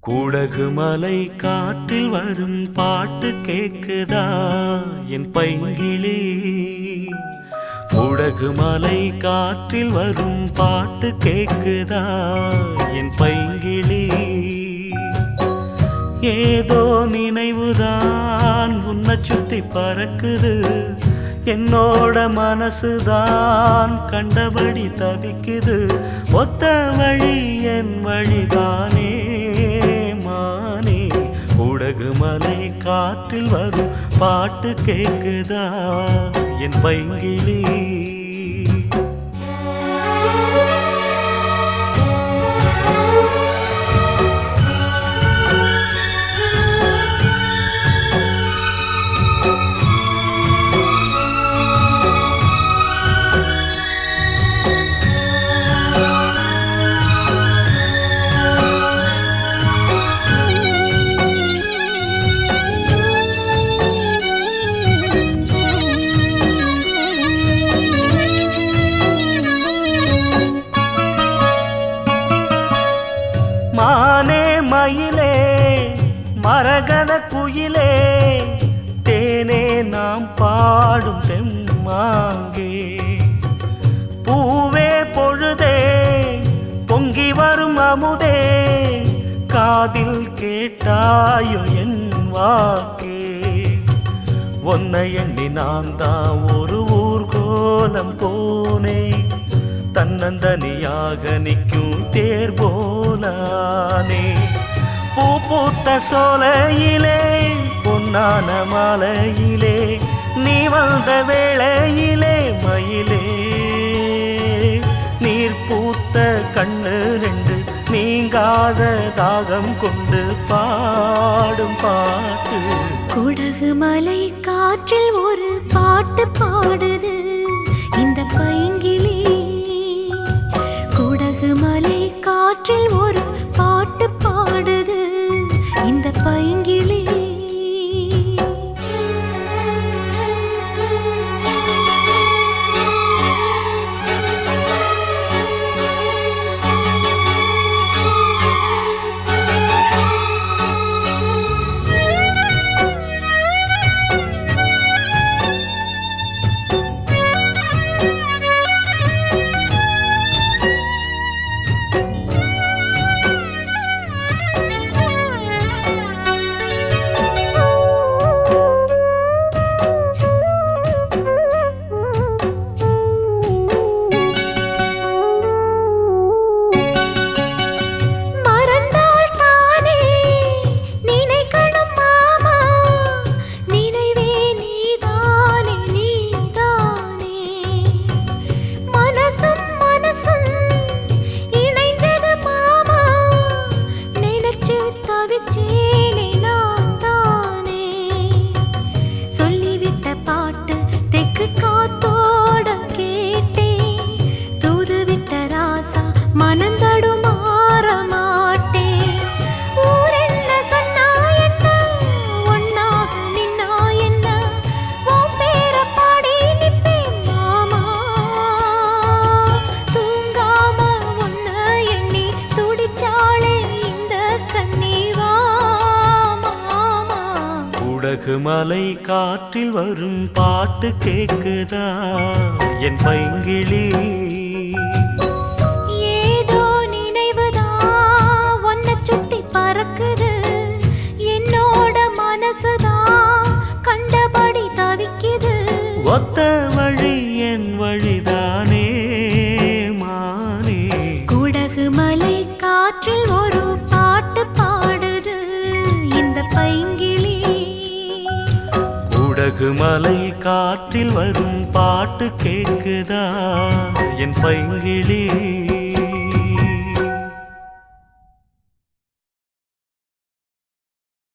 கூடகு மலை காற்றில் வரும் பாட்டு கேக்குதா என் பைங்கிளி. கூடகு மலை காற்றில் வரும் பாட்டு கேக்குதா என் பைங்கிளி. ஏதோ நினைவுதான் உன்னை சுத்தி பறக்குது, என்னோட மனசுதான் கண்டபடி தவிக்குது. ஒத்த வழி என் வழிதானே மானே. கூடகு மலை காற்றில் வரும் பாட்டு கேக்குதா என் பைங்கிளி. மானே மயிலே மரகத குயிலே, தேனே நாம் பாடும் தெம்மாங்கே. பூவே பொழுதே பொங்கி வரும் அமுதே, காதில் கேட்டாயோ என் வாக்கே. ஒன்னை எண்ணி நான் தான் ஒரு ஊர்கோலம் போனே, தன்னந்தனியாக நிற்கும் தேர் போலானே. பூ பூத்த சோலையிலே பொன்னான மாலையிலே, நீ வந்த வேளையிலே மயிலே. நீர் பூத்த கண்ணு ரெண்டு நீங்காத தாகம் கொண்டு பாடும் பாட்டு. குடகு மலை காற்றில் ஒரு பாட்டு பாடுது இந்த பைங்கிளி. குடகு மலை காற்றில் ஒரு பாட்டு பாடுது இந்த பைங்கிளி. கூடகு மலை காற்றில் வரும் பாட்டு கேக்குதா என் பைங்கிளி. ஏதோ நினைவுதான் உன்னை சுத்தி பறக்குது, என்னோட மனசுதான் கண்டபடி தவிக்குது. ஒத்த வழி என் வழிதானே மானே. குடகு மலை காற்றில் ஒரு பாட்டு பாடுது இந்த பைங்கிளி. கூடகு மலை காற்றில் வரும் பாட்டு கேக்குதா என் பைங்கிளி.